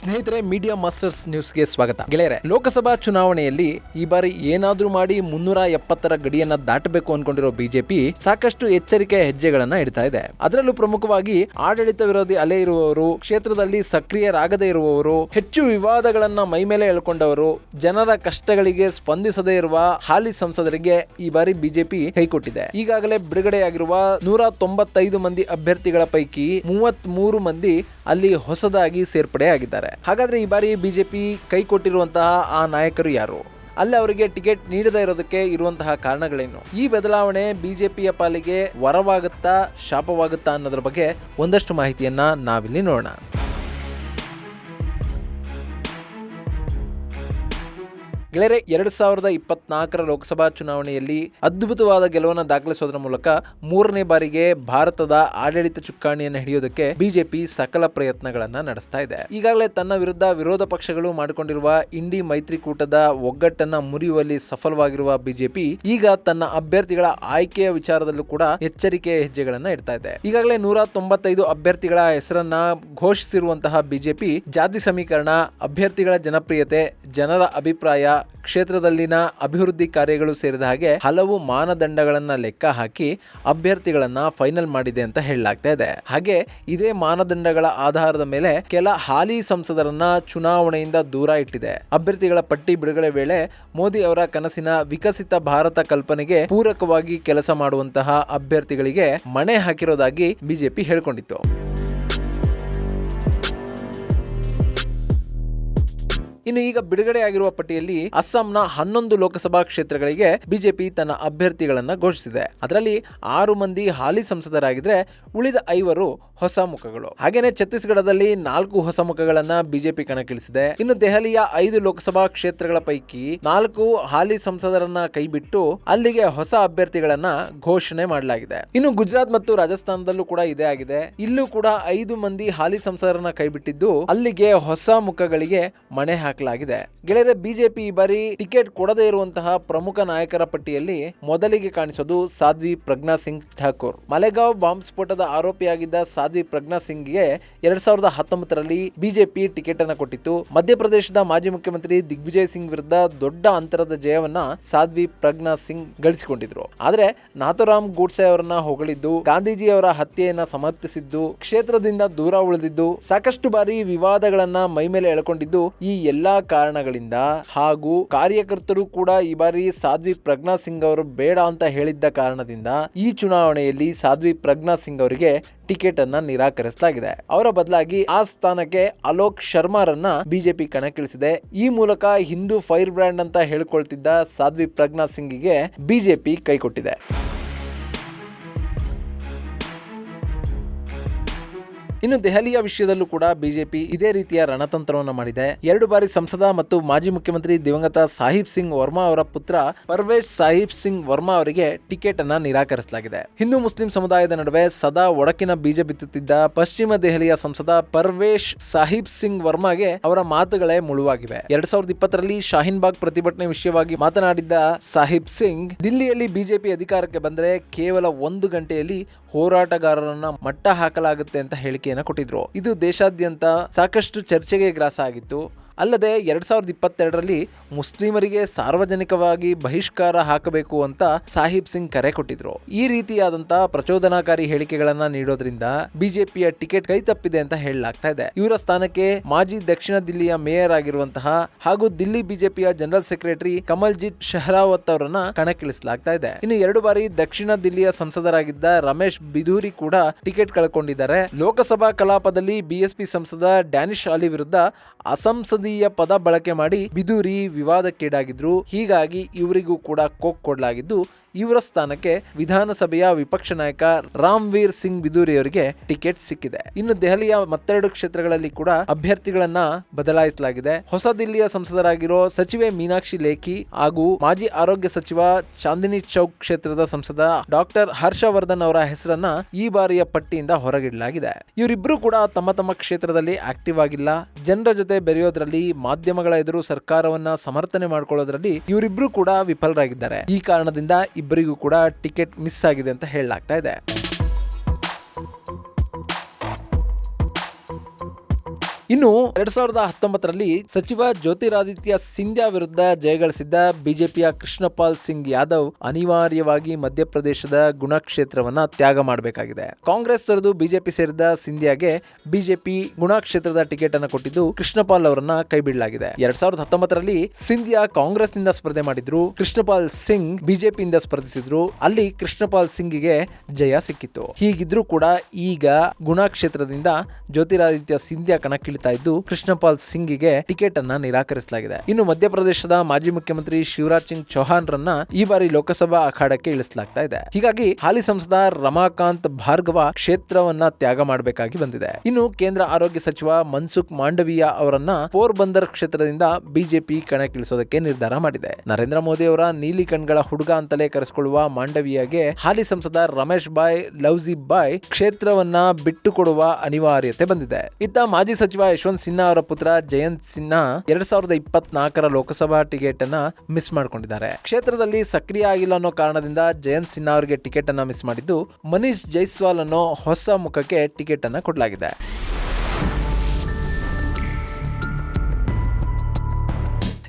ಸ್ನೇಹಿತರೆ, media masters ನ್ಯೂಸ್ಗೆ ಸ್ವಾಗತ. ಗೆಳೆಯರೆ, ಲೋಕಸಭಾ ಚುನಾವಣೆಯಲ್ಲಿ ಈ ಬಾರಿ ಏನಾದ್ರೂ ಮಾಡಿ 370ರ ಗಡಿಯನ್ನ ದಾಟಬೇಕು ಅನ್ಕೊಂಡಿರೋ ಬಿಜೆಪಿ ಸಾಕಷ್ಟು ಎಚ್ಚರಿಕೆ ಹೆಜ್ಜೆಗಳನ್ನ ಇಡ್ತಾ ಇದೆ. ಅದರಲ್ಲೂ ಪ್ರಮುಖವಾಗಿ ಆಡಳಿತ ವಿರೋಧಿ ಅಲೆ ಇರುವವರು, ಕ್ಷೇತ್ರದಲ್ಲಿ ಸಕ್ರಿಯರಾಗದೇ ಇರುವವರು, ಹೆಚ್ಚು ವಿವಾದಗಳನ್ನ ಮೈಮೇಲೆ ಎಳ್ಕೊಂಡವರು, ಜನರ ಕಷ್ಟಗಳಿಗೆ ಸ್ಪಂದಿಸದೇ ಇರುವ ಹಾಲಿ ಸಂಸದರಿಗೆ ಈ ಬಾರಿ ಬಿಜೆಪಿ ಕೈಕೊಟ್ಟಿದೆ. ಈಗಾಗಲೇ ಬಿಡುಗಡೆಯಾಗಿರುವ 195 ಮಂದಿ ಅಭ್ಯರ್ಥಿಗಳ ಪೈಕಿ 33 ಮಂದಿ ಅಲ್ಲಿ ಹೊಸದಾಗಿ ಸೇರ್ಪಡೆ ಆಗಿದ್ದಾರೆ. ಹಾಗಾದ್ರೆ ಈ ಬಾರಿ ಬಿಜೆಪಿ ಕೈ ಕೊಟ್ಟಿರುವಂತಹ ಆ ನಾಯಕರು ಯಾರು? ಅಲ್ಲಿ ಅವರಿಗೆ ಟಿಕೆಟ್ ನೀಡದೇ ಇರೋದಕ್ಕೆ ಇರುವಂತಹ ಕಾರಣಗಳೇನು? ಈ ಬದಲಾವಣೆ ಬಿಜೆಪಿಯ ಪಾಲಿಗೆ ವರವಾಗುತ್ತಾ ಶಾಪವಾಗುತ್ತಾ ಅನ್ನೋದ್ರ ಬಗ್ಗೆ ಒಂದಷ್ಟು ಮಾಹಿತಿಯನ್ನ ನಾವಿಲ್ಲಿ ನೋಡೋಣ. ಗೆಳೆಯರೆ, 2024ರ ಲೋಕಸಭಾ ಚುನಾವಣೆಯಲ್ಲಿ ಅದ್ಭುತವಾದ ಗೆಲುವನ್ನು ದಾಖಲಿಸೋದ್ರ ಮೂಲಕ 3ನೇ ಬಾರಿಗೆ ಭಾರತದ ಆಡಳಿತ ಚುಕ್ಕಾಣಿಯನ್ನು ಹಿಡಿಯೋದಕ್ಕೆ ಬಿಜೆಪಿ ಸಕಲ ಪ್ರಯತ್ನಗಳನ್ನ ನಡೆಸ್ತಾ ಇದೆ. ಈಗಾಗಲೇ ತನ್ನ ವಿರುದ್ಧ ವಿರೋಧ ಪಕ್ಷಗಳು ಮಾಡಿಕೊಂಡಿರುವ ಇಂಡಿ ಮೈತ್ರಿಕೂಟದ ಒಗ್ಗಟ್ಟನ್ನ ಮುರಿಯುವಲ್ಲಿ ಸಫಲವಾಗಿರುವ ಬಿಜೆಪಿ ಈಗ ತನ್ನ ಅಭ್ಯರ್ಥಿಗಳ ಆಯ್ಕೆಯ ವಿಚಾರದಲ್ಲೂ ಕೂಡ ಎಚ್ಚರಿಕೆಯ ಹೆಜ್ಜೆಗಳನ್ನ ಇಡ್ತಾ ಇದೆ. ಈಗಾಗಲೇ 195 ಅಭ್ಯರ್ಥಿಗಳ ಹೆಸರನ್ನ ಘೋಷಿಸಿರುವಂತಹ ಬಿಜೆಪಿ ಜಾತಿ ಸಮೀಕರಣ, ಅಭ್ಯರ್ಥಿಗಳ ಜನಪ್ರಿಯತೆ, ಜನರ ಅಭಿಪ್ರಾಯ, ಕ್ಷೇತ್ರದಲ್ಲಿನ ಅಭಿವೃದ್ಧಿ ಕಾರ್ಯಗಳು ಸೇರಿದ ಹಾಗೆ ಹಲವು ಮಾನದಂಡಗಳನ್ನ ಲೆಕ್ಕ ಹಾಕಿ ಅಭ್ಯರ್ಥಿಗಳನ್ನ ಫೈನಲ್ ಮಾಡಿದೆ ಅಂತ ಹೇಳಲಾಗ್ತಾ ಇದೆ. ಹಾಗೆ ಇದೇ ಮಾನದಂಡಗಳ ಆಧಾರದ ಮೇಲೆ ಕೆಲ ಹಾಲಿ ಸಂಸದರನ್ನ ಚುನಾವಣೆಯಿಂದ ದೂರ ಇಟ್ಟಿದೆ. ಅಭ್ಯರ್ಥಿಗಳ ಪಟ್ಟಿ ಬಿಡುಗಡೆ ವೇಳೆ ಮೋದಿ ಅವರ ಕನಸಿನ ವಿಕಸಿತ ಭಾರತ ಕಲ್ಪನೆಗೆ ಪೂರಕವಾಗಿ ಕೆಲಸ ಮಾಡುವಂತಹ ಅಭ್ಯರ್ಥಿಗಳಿಗೆ ಮಣೆ ಹಾಕಿರೋದಾಗಿ ಬಿಜೆಪಿ ಹೇಳಿಕೊಂಡಿತ್ತು. ಇನ್ನು ಈಗ ಬಿಡುಗಡೆಯಾಗಿರುವ ಪಟ್ಟಿಯಲ್ಲಿ ಅಸ್ಸಾಂನ 11 ಲೋಕಸಭಾ ಕ್ಷೇತ್ರಗಳಿಗೆ ಬಿಜೆಪಿ ತನ್ನ ಅಭ್ಯರ್ಥಿಗಳನ್ನ ಘೋಷಿಸಿದೆ. ಅದರಲ್ಲಿ 6 ಮಂದಿ ಹಾಲಿ ಸಂಸದರಾಗಿದ್ರೆ ಉಳಿದ 5 ಹೊಸ ಮುಖಗಳು. ಹಾಗೇನೆ ಛತ್ತೀಸ್ಗಢದಲ್ಲಿ 4 ಹೊಸ ಮುಖಗಳನ್ನ ಬಿಜೆಪಿ ಕಣಕ್ಕಿಳಿಸಿದೆ. ಇನ್ನು ದೆಹಲಿಯ 5 ಲೋಕಸಭಾ ಕ್ಷೇತ್ರಗಳ ಪೈಕಿ 4 ಹಾಲಿ ಸಂಸದರನ್ನ ಕೈಬಿಟ್ಟು ಅಲ್ಲಿಗೆ ಹೊಸ ಅಭ್ಯರ್ಥಿಗಳನ್ನ ಘೋಷಣೆ ಮಾಡಲಾಗಿದೆ. ಇನ್ನು ಗುಜರಾತ್ ಮತ್ತು ರಾಜಸ್ಥಾನದಲ್ಲೂ ಕೂಡ ಇದೇ ಆಗಿದೆ. ಇಲ್ಲೂ ಕೂಡ 5 ಮಂದಿ ಹಾಲಿ ಸಂಸದರನ್ನ ಕೈಬಿಟ್ಟಿದ್ದು ಅಲ್ಲಿಗೆ ಹೊಸ ಮುಖಗಳಿಗೆ ಮಣೆ ಹಾಕಲಾಗಿದೆ. ಗೆಳೆಯರೆ, ಬಿಜೆಪಿ ಈ ಬಾರಿ ಟಿಕೆಟ್ ಕೊಡದೇ ಇರುವಂತಹ ಪ್ರಮುಖ ನಾಯಕರ ಪಟ್ಟಿಯಲ್ಲಿ ಮೊದಲಿಗೆ ಕಾಣಿಸೋದು ಸಾಧ್ವಿ ಪ್ರಜ್ಞಾ ಸಿಂಗ್ ಠಾಕೂರ್. ಮಲೆಗಾಂವ್ ಬಾಂಬ್ ಸ್ಫೋಟದ ಆರೋಪಿಯಾಗಿದ್ದ ಸಾಧ್ವಿ ಪ್ರಜ್ಞಾ ಸಿಂಗ್ಗೆ 2019ರಲ್ಲಿ ಬಿಜೆಪಿ ಟಿಕೆಟ್ ಅನ್ನು ಕೊಟ್ಟಿತ್ತು. ಮಧ್ಯಪ್ರದೇಶದ ಮಾಜಿ ಮುಖ್ಯಮಂತ್ರಿ ದಿಗ್ವಿಜಯ್ ಸಿಂಗ್ ವಿರುದ್ಧ ದೊಡ್ಡ ಅಂತರದ ಜಯವನ್ನ ಸಾಧ್ವಿ ಪ್ರಜ್ಞಾ ಸಿಂಗ್ ಗಳಿಸಿಕೊಂಡಿದ್ರು. ಆದ್ರೆ ನಾಥೂರಾಮ್ ಗೂಡ್ಸೆ ಅವರನ್ನ ಹೊಗಳಿದ್ದು, ಗಾಂಧೀಜಿ ಅವರ ಹತ್ಯೆಯನ್ನ ಸಮರ್ಥಿಸಿದ್ದು, ಕ್ಷೇತ್ರದಿಂದ ದೂರ ಉಳಿದಿದ್ದು, ಸಾಕಷ್ಟು ಬಾರಿ ವಿವಾದಗಳನ್ನ ಮೈಮೇಲೆ ಎಳ್ಕೊಂಡಿದ್ದು, ಈ ಎಲ್ಲಾ ಕಾರಣಗಳಿಂದ ಹಾಗೂ ಕಾರ್ಯಕರ್ತರು ಕೂಡ ಈ ಬಾರಿ ಸಾಧ್ವಿ ಪ್ರಜ್ಞಾ ಸಿಂಗ್ ಅವರು ಬೇಡ ಅಂತ ಹೇಳಿದ್ದ ಕಾರಣದಿಂದ ಈ ಚುನಾವಣೆಯಲ್ಲಿ ಸಾಧ್ವಿ ಪ್ರಜ್ಞಾ ಸಿಂಗ್ ಅವರಿಗೆ ಟಿಕೆಟ್ ಅನ್ನ ನಿರಾಕರಿಸಲಾಗಿದೆ. ಅವರ ಬದಲಾಗಿ ಆ ಸ್ಥಾನಕ್ಕೆ ಅಲೋಕ್ ಶರ್ಮಾರನ್ನ ಬಿಜೆಪಿ ಕಣಕ್ಕಿಳಿಸಿದೆ. ಈ ಮೂಲಕ ಹಿಂದೂ ಫೈರ್ ಬ್ರ್ಯಾಂಡ್ ಅಂತ ಹೇಳಿಕೊಳ್ತಿದ್ದ ಸಾಧ್ವಿ ಪ್ರಜ್ಞಾ ಸಿಂಗ್ಗೆ ಬಿಜೆಪಿ ಕೈಕೊಟ್ಟಿದೆ. ಇನ್ನು ದೆಹಲಿಯ ವಿಷಯದಲ್ಲೂ ಕೂಡ ಬಿಜೆಪಿ ಇದೇ ರೀತಿಯ ರಣತಂತ್ರವನ್ನು ಮಾಡಿದೆ. 2 ಬಾರಿ ಸಂಸದ ಮತ್ತು ಮಾಜಿ ಮುಖ್ಯಮಂತ್ರಿ ದಿವಂಗತ ಸಾಹಿಬ್ ಸಿಂಗ್ ವರ್ಮಾ ಅವರ ಪುತ್ರ ಪರ್ವೇಶ್ ಸಾಹಿಬ್ ಸಿಂಗ್ ವರ್ಮಾ ಅವರಿಗೆ ಟಿಕೆಟ್ ಅನ್ನ ನಿರಾಕರಿಸಲಾಗಿದೆ. ಹಿಂದೂ ಮುಸ್ಲಿಂ ಸಮುದಾಯದ ನಡುವೆ ಸದಾ ಒಡಕಿನ ಬೀಜ ಬಿತ್ತುತ್ತಿದ್ದ ಪಶ್ಚಿಮ ದೆಹಲಿಯ ಸಂಸದ ಪರ್ವೇಶ್ ಸಾಹಿಬ್ ಸಿಂಗ್ ವರ್ಮಾಗೆ ಅವರ ಮಾತುಗಳೇ ಮುಳುವಾಗಿವೆ. 2020ರಲ್ಲಿ ಶಾಹೀನ್ ಬಾಗ್ ಪ್ರತಿಭಟನೆ ವಿಷಯವಾಗಿ ಮಾತನಾಡಿದ್ದ ಸಾಹಿಬ್ ಸಿಂಗ್ ದಿಲ್ಲಿಯಲ್ಲಿ ಬಿಜೆಪಿ ಅಧಿಕಾರಕ್ಕೆ ಬಂದರೆ ಕೇವಲ 1 ಗಂಟೆಯಲ್ಲಿ ಹೋರಾಟಗಾರರನ್ನ ಮಟ್ಟ ಹಾಕಲಾಗುತ್ತೆ ಅಂತ ಹೇಳಿಕೆಯನ್ನು ಕೊಟ್ಟಿದ್ರು. ಇದು ದೇಶಾದ್ಯಂತ ಸಾಕಷ್ಟು ಚರ್ಚೆಗೆ ಗ್ರಾಸ ಆಗಿತ್ತು. ಅಲ್ಲದೆ 2022ರಲ್ಲಿ ಮುಸ್ಲಿಮರಿಗೆ ಸಾರ್ವಜನಿಕವಾಗಿ ಬಹಿಷ್ಕಾರ ಹಾಕಬೇಕು ಅಂತ ಸಾಹಿಬ್ ಸಿಂಗ್ ಕರೆ ಕೊಟ್ಟಿದ್ರು. ಈ ರೀತಿಯಾದಂತಹ ಪ್ರಚೋದನಾಕಾರಿ ಹೇಳಿಕೆಗಳನ್ನ ನೀಡೋದ್ರಿಂದ ಬಿಜೆಪಿಯ ಟಿಕೆಟ್ ಕೈ ತಪ್ಪಿದೆ ಅಂತ ಹೇಳಲಾಗ್ತಾ ಇದೆ. ಇವರ ಸ್ಥಾನಕ್ಕೆ ಮಾಜಿ ದಕ್ಷಿಣ ದಿಲ್ಲಿಯ ಮೇಯರ್ ಆಗಿರುವಂತಹ ಹಾಗೂ ದಿಲ್ಲಿ ಬಿಜೆಪಿಯ ಜನರಲ್ ಸೆಕ್ರೆಟರಿ ಕಮಲ್ಜಿತ್ ಶೆಹ್ರಾವತ್ ಅವರನ್ನ ಕಣಕ್ಕಿಳಿಸಲಾಗ್ತಾ ಇದೆ. ಇನ್ನು 2 ಬಾರಿ ದಕ್ಷಿಣ ದಿಲ್ಲಿಯ ಸಂಸದರಾಗಿದ್ದ ರಮೇಶ್ ಬಿಧೂರಿ ಕೂಡ ಟಿಕೆಟ್ ಕಳ್ಕೊಂಡಿದ್ದಾರೆ. ಲೋಕಸಭಾ ಕಲಾಪದಲ್ಲಿ ಬಿಎಸ್ಪಿ ಸಂಸದ ಡ್ಯಾನಿಶ್ ಅಲಿ ವಿರುದ್ಧ ಅಸಂಸದೀಯ ಪದ ಬಳಕೆ ಮಾಡಿ ಬಿಧೂರಿ ವಿವಾದಕ್ಕೀಡಾಗಿದ್ರು. ಹೀಗಾಗಿ ಇವರಿಗೂ ಕೂಡ ಕೋಕ್ ಕೊಡಲಾಗಿದ್ದು ಇವರ ಸ್ಥಾನಕ್ಕೆ ವಿಧಾನಸಭೆಯ ವಿಪಕ್ಷ ನಾಯಕ ರಾಮ್ವೀರ್ ಸಿಂಗ್ ಬಿಧೂರಿ ಅವರಿಗೆ ಟಿಕೆಟ್ ಸಿಕ್ಕಿದೆ. ಇನ್ನು ದೆಹಲಿಯ ಮತ್ತೆರಡು ಕ್ಷೇತ್ರಗಳಲ್ಲಿ ಕೂಡ ಅಭ್ಯರ್ಥಿಗಳನ್ನ ಬದಲಾಯಿಸಲಾಗಿದೆ. ಹೊಸ ದಿಲ್ಲಿಯ ಸಂಸದರಾಗಿರೋ ಸಚಿವೆ ಮೀನಾಕ್ಷಿ ಲೇಖಿ ಹಾಗೂ ಮಾಜಿ ಆರೋಗ್ಯ ಸಚಿವ ಚಾಂದಿನಿ ಚೌಕ್ ಕ್ಷೇತ್ರದ ಸಂಸದ ಡಾಕ್ಟರ್ ಹರ್ಷವರ್ಧನ್ ಅವರ ಹೆಸರನ್ನ ಈ ಬಾರಿಯ ಪಟ್ಟಿಯಿಂದ ಹೊರಗಿಡಲಾಗಿದೆ. ಇವರಿಬ್ರು ಕೂಡ ತಮ್ಮ ತಮ್ಮ ಕ್ಷೇತ್ರದಲ್ಲಿ ಆಕ್ಟಿವ್ ಆಗಿಲ್ಲ. ಜನರ ಜೊತೆ ಬೆರೆಯೋದ್ರಲ್ಲಿ, ಮಾಧ್ಯಮಗಳ ಎದುರು ಸರ್ಕಾರವನ್ನ ಸಮರ್ಥನೆ ಮಾಡ್ಕೊಳ್ಳೋದ್ರಲ್ಲಿ ಇವರಿಬ್ರು ಕೂಡ ವಿಫಲರಾಗಿದ್ದಾರೆ. ಈ ಕಾರಣದಿಂದ ಇಬ್ಬರಿಗೂ ಕೂಡ ಟಿಕೆಟ್ ಮಿಸ್ ಆಗಿದೆ ಅಂತ ಹೇಳಲಾಗ್ತಾ ಇದೆ. ಇನ್ನು 2019ರಲ್ಲಿ ಸಚಿವ ಜ್ಯೋತಿರಾದಿತ್ಯ ಸಿಂಧ್ಯಾ ವಿರುದ್ಧ ಜಯಗಳಿಸಿದ್ದ ಬಿಜೆಪಿಯ ಕೃಷ್ಣಪಾಲ್ ಸಿಂಗ್ ಯಾದವ್ ಅನಿವಾರ್ಯವಾಗಿ ಮಧ್ಯಪ್ರದೇಶದ ಗುಣ ಕ್ಷೇತ್ರವನ್ನ ತ್ಯಾಗ ಮಾಡಬೇಕಾಗಿದೆ. ಕಾಂಗ್ರೆಸ್ ತೊರೆದು ಬಿಜೆಪಿ ಸೇರಿದ ಸಿಂಧ್ಯಾಗೆ ಬಿಜೆಪಿ ಗುಣ ಕ್ಷೇತ್ರದ ಟಿಕೆಟ್ ಅನ್ನು ಕೊಟ್ಟಿದ್ದು ಕೃಷ್ಣಪಾಲ್ ಅವರನ್ನ ಕೈಬಿಡಲಾಗಿದೆ. 2019ರಲ್ಲಿ ಸಿಂಧ್ಯಾ ಕಾಂಗ್ರೆಸ್ನಿಂದ ಸ್ಪರ್ಧೆ ಮಾಡಿದ್ರು, ಕೃಷ್ಣಪಾಲ್ ಸಿಂಗ್ ಬಿಜೆಪಿಯಿಂದ ಸ್ಪರ್ಧಿಸಿದ್ರು. ಅಲ್ಲಿ ಕೃಷ್ಣಪಾಲ್ ಸಿಂಗ್ಗೆ ಜಯ ಸಿಕ್ಕಿತ್ತು. ಹೀಗಿದ್ರೂ ಕೂಡ ಈಗ ಗುಣ ಕ್ಷೇತ್ರದಿಂದ ಜ್ಯೋತಿರಾದಿತ್ಯ ಸಿಂಧ್ಯಾ ಕಣಕ್ಕಿಳಿತಾ ಇದ್ದು ಕೃಷ್ಣಪಾಲ್ ಸಿಂಗ್ಗೆ ಟಿಕೆಟ್ ಅನ್ನ ನಿರಾಕರಿಸಲಾಗಿದೆ. ಇನ್ನು ಮಧ್ಯಪ್ರದೇಶದ ಮಾಜಿ ಮುಖ್ಯಮಂತ್ರಿ ಶಿವರಾಜ್ ಸಿಂಗ್ ಚೌಹಾಣ್ ರನ್ನ ಈ ಬಾರಿ ಲೋಕಸಭಾ ಅಖಾಡಕ್ಕೆ ಇಳಿಸಲಾಗ್ತಾ ಇದೆ. ಹೀಗಾಗಿ ಹಾಲಿ ಸಂಸದ ರಮಾಕಾಂತ್ ಭಾರ್ಗವ ಕ್ಷೇತ್ರವನ್ನ ತ್ಯಾಗ ಮಾಡಬೇಕಾಗಿ ಬಂದಿದೆ. ಇನ್ನು ಕೇಂದ್ರ ಆರೋಗ್ಯ ಸಚಿವ ಮನ್ಸುಖ್ ಮಾಂಡವಿಯಾ ಅವರನ್ನ ಪೋರ್ಬಂದರ್ ಕ್ಷೇತ್ರದಿಂದ ಬಿಜೆಪಿ ಕಣಕ್ಕಿಳಿಸೋದಕ್ಕೆ ನಿರ್ಧಾರ ಮಾಡಿದೆ. ನರೇಂದ್ರ ಮೋದಿ ಅವರ ನೀಲಿ ಕಣ್ಗಳ ಹುಡುಗ ಅಂತಲೇ ಕರೆಸಿಕೊಳ್ಳುವ ಮಾಂಡವಿಯಾಗೆ ಹಾಲಿ ಸಂಸದ ರಮೇಶ್ ಬಾಯ್ ಲವ್ಜಿ ಬಾಯ್ ಕ್ಷೇತ್ರವನ್ನ ಬಿಟ್ಟುಕೊಡುವ ಅನಿವಾರ್ಯತೆ ಬಂದಿದೆ. ಇತ್ತ ಮಾಜಿ ಸಚಿವ ಯಶವಂತ್ ಸಿನ್ಹಾ ಅವರ ಪುತ್ರ ಜಯಂತ್ ಸಿನ್ಹಾ 2024ರ ಲೋಕಸಭಾ ಟಿಕೆಟ್ ಅನ್ನ ಮಿಸ್ ಮಾಡಿಕೊಂಡಿದ್ದಾರೆ. ಕ್ಷೇತ್ರದಲ್ಲಿ ಸಕ್ರಿಯ ಆಗಿಲ್ಲ ಅನ್ನೋ ಕಾರಣದಿಂದ ಜಯಂತ್ ಸಿನ್ಹಾ ಅವರಿಗೆ ಟಿಕೆಟ್ ಅನ್ನ ಮಿಸ್ ಮಾಡಿದ್ದು ಮನೀಶ್ ಜೈಸ್ವಾಲ್ ಅನ್ನೋ ಹೊಸ ಮುಖಕ್ಕೆ ಟಿಕೆಟ್ ಅನ್ನ ಕೊಡಲಾಗಿದೆ.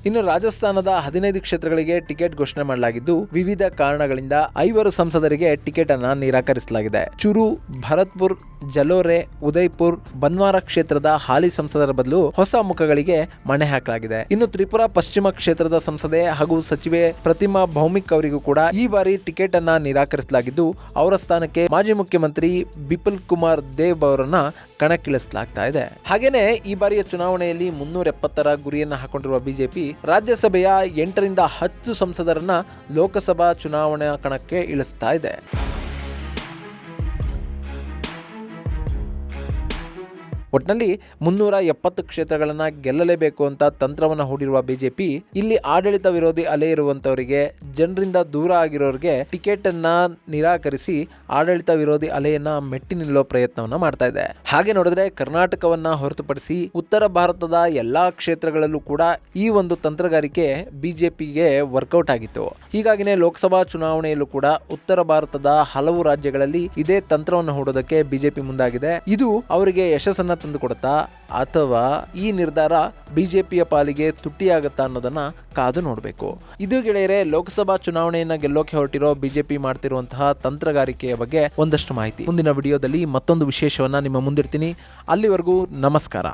ಇನ್ನು ರಾಜಸ್ಥಾನದ 15 ಕ್ಷೇತ್ರಗಳಿಗೆ ಟಿಕೆಟ್ ಘೋಷಣೆ ಮಾಡಲಾಗಿದ್ದು ವಿವಿಧ ಕಾರಣಗಳಿಂದ 5 ಸಂಸದರಿಗೆ ಟಿಕೆಟ್ ಅನ್ನ ನಿರಾಕರಿಸಲಾಗಿದೆ. ಚುರು, ಭರತ್ಪುರ್, ಜಲೋರೆ, ಉದಯ್ಪುರ್, ಬನ್ವಾರ ಕ್ಷೇತ್ರದ ಹಾಲಿ ಸಂಸದರ ಬದಲು ಹೊಸ ಮುಖಗಳಿಗೆ ಮಣೆ ಹಾಕಲಾಗಿದೆ. ಇನ್ನು ತ್ರಿಪುರಾ ಪಶ್ಚಿಮ ಕ್ಷೇತ್ರದ ಸಂಸದೆ ಹಾಗೂ ಸಚಿವೆ ಪ್ರತಿಮಾ ಭೌಮಿಕ್ ಅವರಿಗೂ ಕೂಡ ಈ ಬಾರಿ ಟಿಕೆಟ್ ಅನ್ನ ನಿರಾಕರಿಸಲಾಗಿದ್ದು ಅವರ ಸ್ಥಾನಕ್ಕೆ ಮಾಜಿ ಮುಖ್ಯಮಂತ್ರಿ ಬಿಪುಲ್ ಕುಮಾರ್ ದೇವ್ ಅವರನ್ನ ಕಣಕ್ಕಿಳಿಸಲಾಗ್ತಾ ಇದೆ. ಹಾಗೇನೆ ಈ ಬಾರಿಯ ಚುನಾವಣೆಯಲ್ಲಿ 370ರ ಗುರಿಯನ್ನ ಹಾಕೊಂಡಿರುವ ಬಿಜೆಪಿ ರಾಜ್ಯಸಭೆಯ 8ರಿಂದ 10 ಸಂಸದರನ್ನ ಲೋಕಸಭಾ ಚುನಾವಣಾ ಕಣಕ್ಕೆ ಇಳಿಸ್ತಾ ಇದೆ. ಒಟ್ನಲ್ಲಿ 370 ಕ್ಷೇತ್ರಗಳನ್ನ ಗೆಲ್ಲಲೇಬೇಕು ಅಂತ ತಂತ್ರವನ್ನ ಹೂಡಿರುವ ಬಿಜೆಪಿ ಇಲ್ಲಿ ಆಡಳಿತ ವಿರೋಧಿ ಅಲೆ ಇರುವಂತವರಿಗೆ, ಜನರಿಂದ ದೂರ ಆಗಿರೋರಿಗೆ ಟಿಕೆಟ್ ಅನ್ನ ನಿರಾಕರಿಸಿ ಆಡಳಿತ ವಿರೋಧಿ ಅಲೆಯನ್ನ ಮೆಟ್ಟಿ ನಿಲ್ಲೋ ಪ್ರಯತ್ನವನ್ನ ಮಾಡ್ತಾ ಇದೆ. ಹಾಗೆ ನೋಡಿದ್ರೆ ಕರ್ನಾಟಕವನ್ನ ಹೊರತುಪಡಿಸಿ ಉತ್ತರ ಭಾರತದ ಎಲ್ಲಾ ಕ್ಷೇತ್ರಗಳಲ್ಲೂ ಕೂಡ ಈ ಒಂದು ತಂತ್ರಗಾರಿಕೆ ಬಿಜೆಪಿಗೆ ವರ್ಕೌಟ್ ಆಗಿತ್ತು. ಹೀಗಾಗಿನೇ ಲೋಕಸಭಾ ಚುನಾವಣೆಯಲ್ಲೂ ಕೂಡ ಉತ್ತರ ಭಾರತದ ಹಲವು ರಾಜ್ಯಗಳಲ್ಲಿ ಇದೇ ತಂತ್ರವನ್ನು ಹೂಡೋದಕ್ಕೆ ಬಿಜೆಪಿ ಮುಂದಾಗಿದೆ. ಇದು ಅವರಿಗೆ ಯಶಸ್ಸನ್ನ ತಂದುಕೊಡುತ್ತಾ ಅಥವಾ ಈ ನಿರ್ಧಾರ ಬಿಜೆಪಿಯ ಪಾಲಿಗೆ ತುಟ್ಟಿಯಾಗುತ್ತಾ ಅನ್ನೋದನ್ನ ಕಾದು ನೋಡಬೇಕು. ಇದು ಗೆಳೆಯರೆ ಲೋಕಸಭಾ ಚುನಾವಣೆಯನ್ನ ಗೆಲ್ಲೋಕೆ ಹೊರಟಿರೋ ಬಿಜೆಪಿ ಮಾಡ್ತಿರುವಂತಹ ತಂತ್ರಗಾರಿಕೆಯ ಬಗ್ಗೆ ಒಂದಷ್ಟು ಮಾಹಿತಿ. ಮುಂದಿನ ವಿಡಿಯೋದಲ್ಲಿ ಮತ್ತೊಂದು ವಿಶೇಷವನ್ನ ನಿಮ್ಮ ಮುಂದಿರ್ತೀನಿ. ಅಲ್ಲಿವರೆಗೂ ನಮಸ್ಕಾರ.